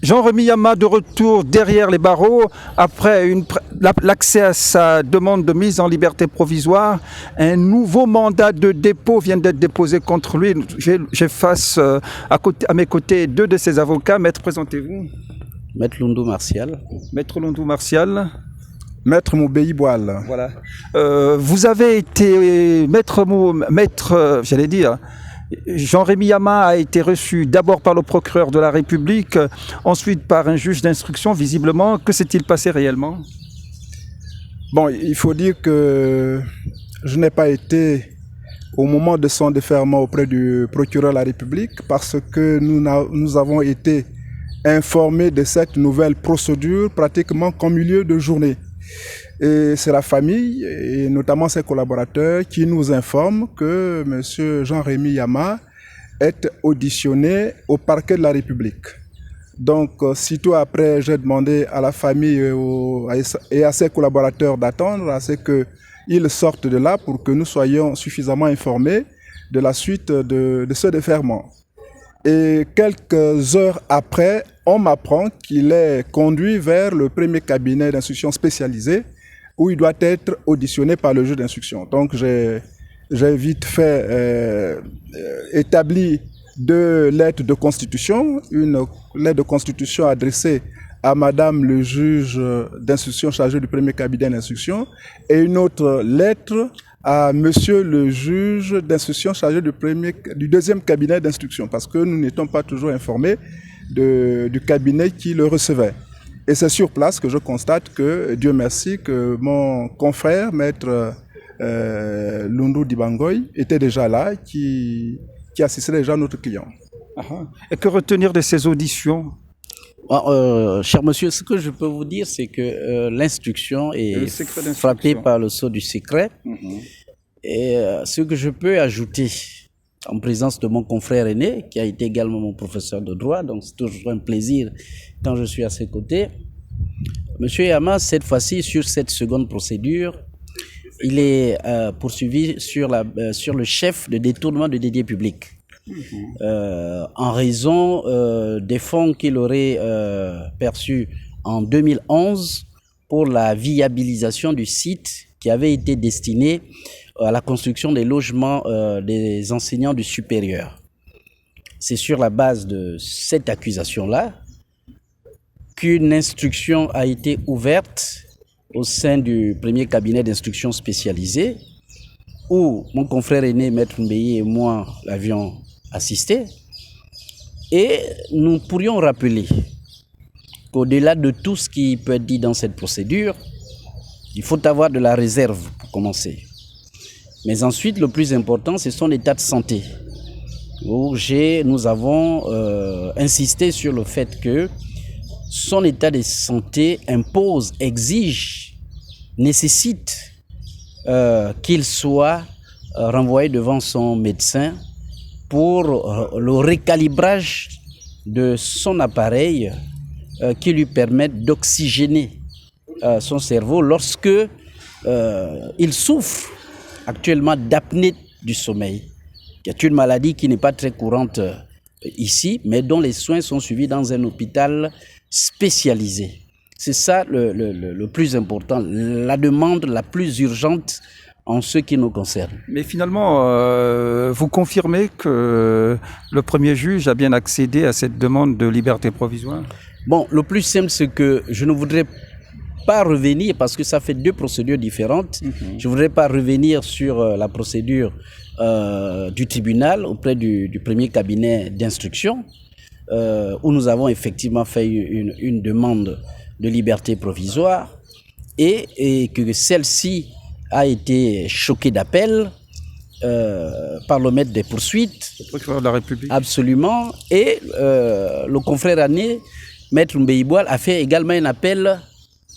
Jean-Rémy Yama de retour derrière les barreaux après l'accès à sa demande de mise en liberté provisoire. Un nouveau mandat de dépôt vient d'être déposé contre lui. J'ai face à mes côtés deux de ses avocats. Maître, présentez-vous. Maître Lundou Martial. Maître Lundou Martial. Maître Moubéi Boal. Voilà. Vous avez été j'allais dire, Jean-Rémy Yama a été reçu d'abord par le procureur de la République, ensuite par un juge d'instruction, visiblement. Que s'est-il passé réellement? Bon, il faut dire que je n'ai pas été au moment de son déferment auprès du procureur de la République parce que nous avons été informés de cette nouvelle procédure pratiquement qu'en milieu de journée. Et c'est la famille, et notamment ses collaborateurs, qui nous informent que M. Jean-Rémy Yama est auditionné au parquet de la République. Donc, sitôt après, j'ai demandé à la famille et à ses collaborateurs d'attendre à ce qu'ils sortent de là pour que nous soyons suffisamment informés de la suite de ce déferment. Et quelques heures après, on m'apprend qu'il est conduit vers le premier cabinet d'instruction spécialisé où il doit être auditionné par le juge d'instruction. Donc j'ai vite fait établi deux lettres de constitution, une lettre de constitution adressée à Madame le juge d'instruction chargé du premier cabinet d'instruction et une autre lettre à Monsieur le juge d'instruction chargé du deuxième cabinet d'instruction, parce que nous n'étions pas toujours informés du cabinet qui le recevait. Et c'est sur place que je constate que, Dieu merci, que mon confrère, maître Lundou Dibangoy, était déjà là, qui assistait déjà notre client. Et que retenir de ces auditions? Cher monsieur, ce que je peux vous dire, c'est que l'instruction est frappée par le sceau du secret. Et ce que je peux ajouter, en présence de mon confrère aîné, qui a été également mon professeur de droit, donc c'est toujours un plaisir quand je suis à ses côtés. Monsieur Yama, cette fois-ci, sur cette seconde procédure, il est poursuivi sur le chef de détournement de deniers publics. En raison des fonds qu'il aurait perçus en 2011 pour la viabilisation du site qui avait été destiné à la construction des logements des enseignants du supérieur. C'est sur la base de cette accusation-là qu'une instruction a été ouverte au sein du premier cabinet d'instruction spécialisé où mon confrère aîné, Maître Mbeye, et moi l'avions assisté. Et nous pourrions rappeler qu'au-delà de tout ce qui peut être dit dans cette procédure, il faut avoir de la réserve pour commencer. Mais ensuite, le plus important, c'est son état de santé. Où nous avons insisté sur le fait que son état de santé impose, exige, nécessite qu'il soit renvoyé devant son médecin pour le récalibrage de son appareil qui lui permette d'oxygéner son cerveau lorsque il souffre actuellement d'apnée du sommeil, qui est une maladie qui n'est pas très courante ici, mais dont les soins sont suivis dans un hôpital spécialisé. C'est ça le plus important, la demande la plus urgente en ce qui nous concerne. Mais finalement, vous confirmez que le premier juge a bien accédé à cette demande de liberté provisoire? Bon, le plus simple, c'est que je ne voudrais pas revenir, parce que ça fait deux procédures différentes. Je ne voudrais pas revenir sur la procédure du tribunal auprès du premier cabinet d'instruction, où nous avons effectivement fait une demande de liberté provisoire et que celle-ci a été choquée d'appel par le maître des poursuites. Le procureur de la République. Absolument. Et le confrère aîné, Maître Moubéi Boal, a fait également un appel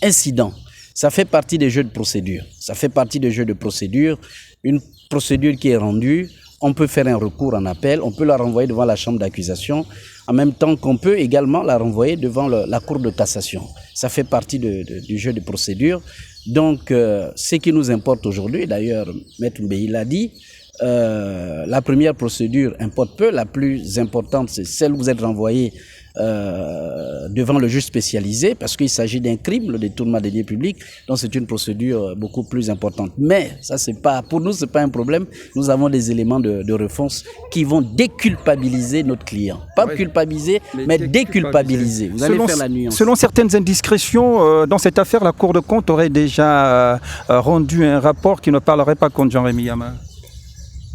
incident. Ça fait partie des jeux de procédure. Ça fait partie des jeux de procédure. Une procédure qui est rendue, on peut faire un recours en appel, on peut la renvoyer devant la chambre d'accusation, en même temps qu'on peut également la renvoyer devant la cour de cassation. Ça fait partie du jeu de procédure. Donc, ce qui nous importe aujourd'hui, d'ailleurs, Maître Mbeye l'a dit, la première procédure importe peu. La plus importante, c'est celle où vous êtes renvoyé devant le juge spécialisé, parce qu'il s'agit d'un crime, le détournement des deniers publics, donc c'est une procédure beaucoup plus importante. Mais ça, c'est pas, pour nous, c'est pas un problème. Nous avons des éléments de réponse qui vont déculpabiliser notre client. Pas culpabiliser, mais déculpabiliser. Vous allez faire la nuance. Selon certaines indiscrétions, dans cette affaire, la Cour de compte aurait déjà rendu un rapport qui ne parlerait pas contre Jean-Rémy Yama.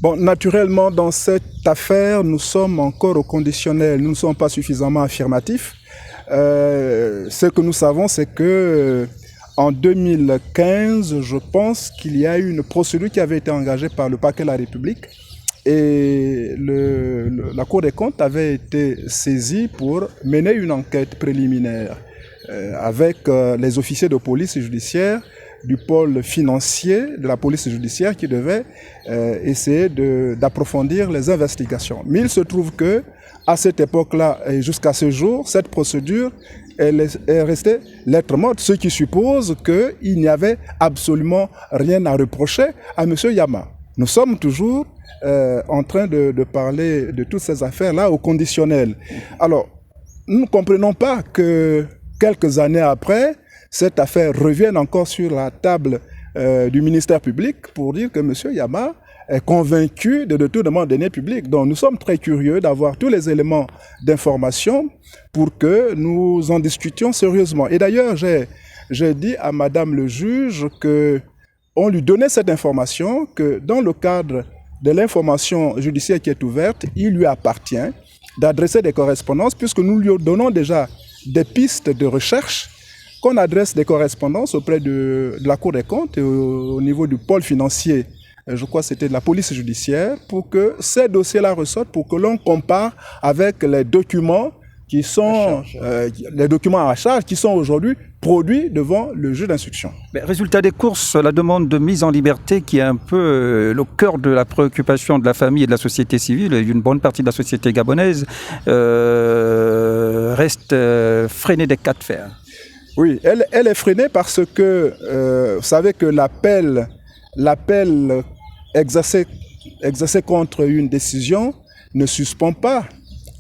Bon, naturellement, dans cette affaire, nous sommes encore au conditionnel. Nous ne sommes pas suffisamment affirmatifs. Ce que nous savons, c'est que en 2015, je pense qu'il y a eu une procédure qui avait été engagée par le parquet de la République et la Cour des comptes avait été saisie pour mener une enquête préliminaire avec les officiers de police judiciaire du pôle financier de la police judiciaire qui devait essayer d'approfondir les investigations. Mais il se trouve que à cette époque-là et jusqu'à ce jour, cette procédure elle est restée lettre morte, ce qui suppose qu'il n'y avait absolument rien à reprocher à M. Yama. Nous sommes toujours en train de parler de toutes ces affaires-là au conditionnel. Alors, nous ne comprenons pas que quelques années après, cette affaire revienne encore sur la table du ministère public pour dire que M. Yama est convaincu de détournement de deniers publics. Donc nous sommes très curieux d'avoir tous les éléments d'information pour que nous en discutions sérieusement. Et d'ailleurs, j'ai dit à Madame le juge qu'on lui donnait cette information, que dans le cadre de l'information judiciaire qui est ouverte, il lui appartient d'adresser des correspondances puisque nous lui donnons déjà des pistes de recherche, qu'on adresse des correspondances auprès de la Cour des comptes et au niveau du pôle financier, je crois que c'était de la police judiciaire, pour que ces dossiers-là ressortent, pour que l'on compare avec les documents qui sont les documents à charge qui sont aujourd'hui produits devant le juge d'instruction. Résultat des courses, la demande de mise en liberté qui est un peu le cœur de la préoccupation de la famille et de la société civile et d'une bonne partie de la société gabonaise reste freinée des cas de fer. Oui, elle est freinée parce que vous savez que l'appel exercé contre une décision ne suspend pas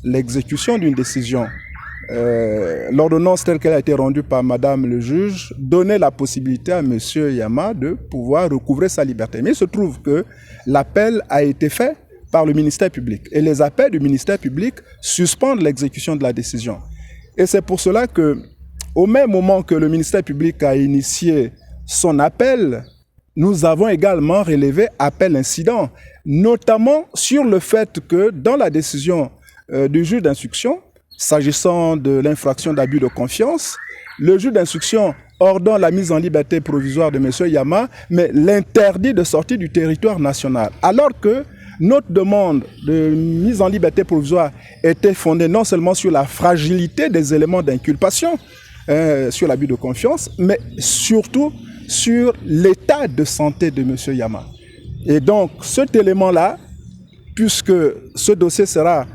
l'exécution d'une décision. L'ordonnance telle qu'elle a été rendue par Madame le juge donnait la possibilité à M. Yama de pouvoir recouvrer sa liberté. Mais il se trouve que l'appel a été fait par le ministère public. Et les appels du ministère public suspendent l'exécution de la décision. Et c'est pour cela que, au même moment que le ministère public a initié son appel, nous avons également relevé appel incident, notamment sur le fait que dans la décision du juge d'instruction, s'agissant de l'infraction d'abus de confiance, le juge d'instruction ordonne la mise en liberté provisoire de M. Yama, mais l'interdit de sortir du territoire national. Alors que notre demande de mise en liberté provisoire était fondée non seulement sur la fragilité des éléments d'inculpation, sur l'abus de confiance, mais surtout sur l'état de santé de M. Yama. Et donc, cet élément-là, puisque ce dossier sera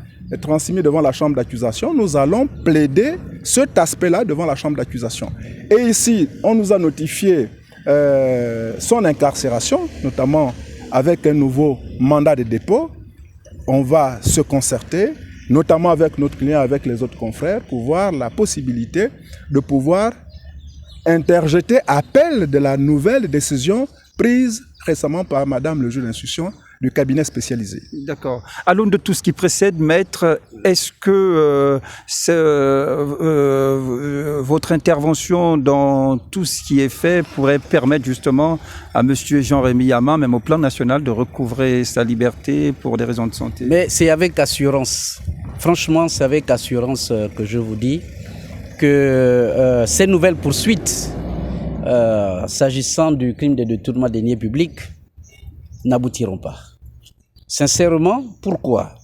transmis devant la chambre d'accusation, nous allons plaider cet aspect-là devant la chambre d'accusation. Et ici, on nous a notifié son incarcération, notamment avec un nouveau mandat de dépôt. On va se concerter, notamment avec notre client, avec les autres confrères, pour voir la possibilité de pouvoir interjeter appel de la nouvelle décision prise récemment par Madame le juge d'instruction du cabinet spécialisé. D'accord. À l'aune de tout ce qui précède, maître, est-ce que votre intervention dans tout ce qui est fait pourrait permettre justement à M. Jean-Rémy Yama, même au plan national, de recouvrer sa liberté pour des raisons de santé? Mais c'est avec assurance. Franchement, c'est avec assurance que je vous dis que ces nouvelles poursuites, s'agissant du crime de détournement de deniers publics, n'aboutiront pas. Sincèrement, pourquoi?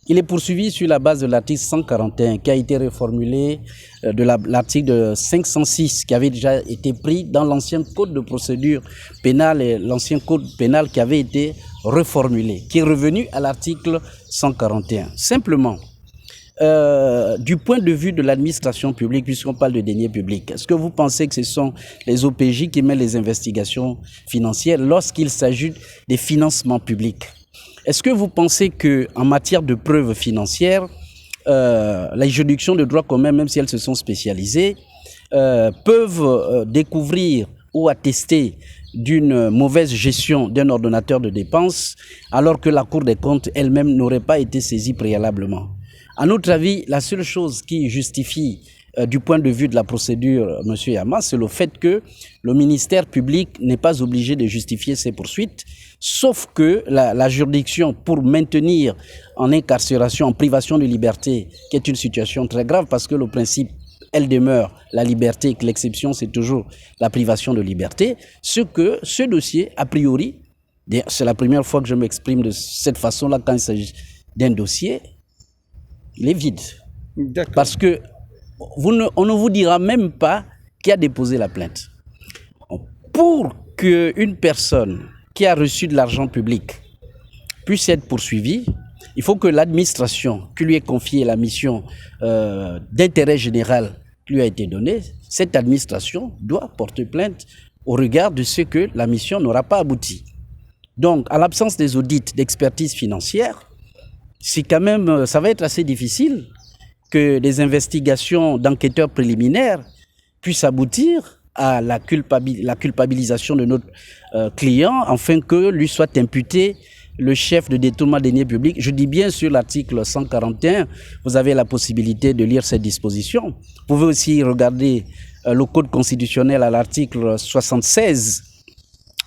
Il est poursuivi sur la base de l'article 141 qui a été reformulé de l'article 506 qui avait déjà été pris dans l'ancien code de procédure pénale et l'ancien code pénal qui avait été reformulé, qui est revenu à l'article 141. Simplement, du point de vue de l'administration publique, puisqu'on parle de deniers publics, est-ce que vous pensez que ce sont les OPJ qui mènent les investigations financières lorsqu'il s'agit des financements publics? Est-ce que vous pensez qu'en matière de preuves financières, les juridictions de droit commun, même si elles se sont spécialisées, peuvent découvrir ou attester d'une mauvaise gestion d'un ordonnateur de dépenses, alors que la Cour des comptes elle-même n'aurait pas été saisie préalablement. À notre avis, la seule chose qui justifie, du point de vue de la procédure, M. Yama, c'est le fait que le ministère public n'est pas obligé de justifier ses poursuites, sauf que la juridiction, pour maintenir en incarcération, en privation de liberté, qui est une situation très grave, parce que le principe, elle demeure la liberté, et que l'exception, c'est toujours la privation de liberté, ce dossier, a priori, c'est la première fois que je m'exprime de cette façon-là quand il s'agit d'un dossier, il est vide. Parce que on ne vous dira même pas qui a déposé la plainte. Pour qu'une personne qui a reçu de l'argent public puisse être poursuivie, il faut que l'administration qui lui ait confié la mission d'intérêt général qui lui a été donnée, cette administration doit porter plainte au regard de ce que la mission n'aura pas abouti. Donc, à l'absence des audits d'expertise financière, c'est quand même, ça va être assez difficile que des investigations d'enquêteurs préliminaires puissent aboutir à la culpabilisation de notre client, afin que lui soit imputé le chef de détournement des deniers publics. Je dis bien sur l'article 141, vous avez la possibilité de lire cette disposition. Vous pouvez aussi regarder le Code constitutionnel à l'article 76.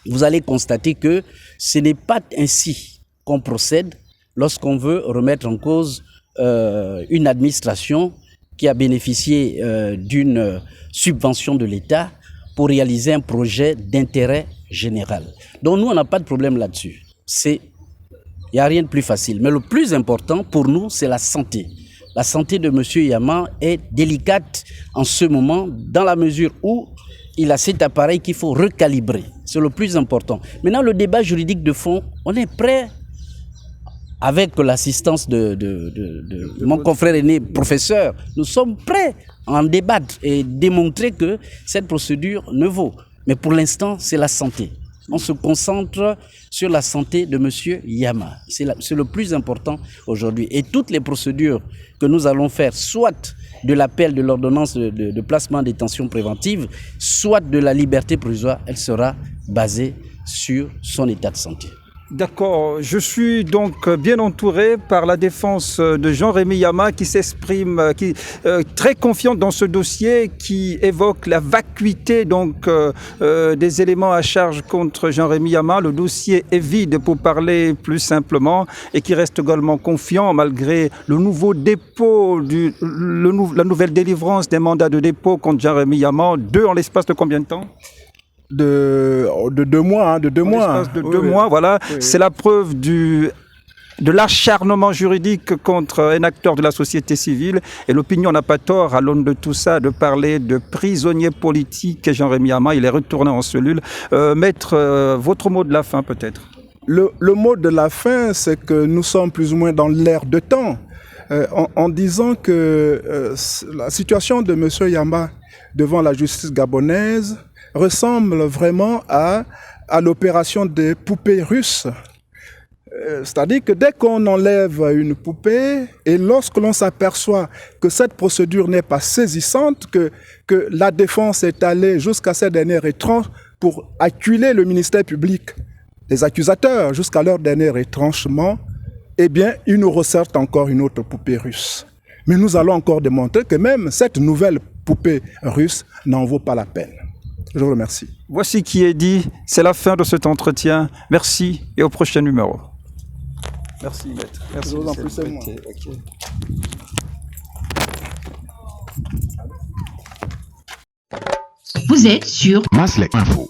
Vous allez constater que ce n'est pas ainsi qu'on procède lorsqu'on veut remettre en cause une administration qui a bénéficié d'une subvention de l'État pour réaliser un projet d'intérêt général. Donc nous, on n'a pas de problème là-dessus. Il n'y a rien de plus facile. Mais le plus important pour nous, c'est la santé. La santé de M. Yama est délicate en ce moment, dans la mesure où il a cet appareil qu'il faut recalibrer. C'est le plus important. Maintenant, le débat juridique de fond, on est prêt, avec l'assistance de mon confrère aîné, professeur, nous sommes prêts à en débattre et démontrer que cette procédure ne vaut. Mais pour l'instant, c'est la santé. On se concentre sur la santé de M. Yama. C'est le plus important aujourd'hui. Et toutes les procédures que nous allons faire, soit de l'appel de l'ordonnance de placement en détention préventive, soit de la liberté provisoire, elle sera basée sur son état de santé. D'accord, je suis donc bien entouré par la défense de Jean-Rémy Yama qui s'exprime, qui très confiant dans ce dossier, qui évoque la vacuité donc des éléments à charge contre Jean-Rémy Yama. Le dossier est vide pour parler plus simplement et qui reste également confiant malgré le nouveau dépôt, la nouvelle délivrance des mandats de dépôt contre Jean-Rémy Yama, 2 en l'espace de combien de temps ? De 2 mois, hein, de 2 mois. De 2 mois, voilà. Oui. C'est la preuve de l'acharnement juridique contre un acteur de la société civile. Et l'opinion n'a pas tort, à l'aune de tout ça, de parler de prisonnier politique. Jean-Rémy Yama, il est retourné en cellule. Maître, votre mot de la fin peut-être ? Le mot de la fin, c'est que nous sommes plus ou moins dans l'ère de temps. En disant que la situation de M. Yama devant la justice gabonaise ressemble vraiment à l'opération des poupées russes. C'est-à-dire que dès qu'on enlève une poupée et lorsque l'on s'aperçoit que cette procédure n'est pas saisissante, que la défense est allée jusqu'à ces derniers retranchements pour acculer le ministère public, les accusateurs jusqu'à leur dernier retranchement, eh bien, ils nous ressortent encore une autre poupée russe. Mais nous allons encore démontrer que même cette nouvelle poupée russe n'en vaut pas la peine. Je vous remercie. Voici qui est dit. C'est la fin de cet entretien. Merci et au prochain numéro. Merci, maître. Merci. Je vous en prie, c'est moi. Okay. Vous êtes sur Maslek Info.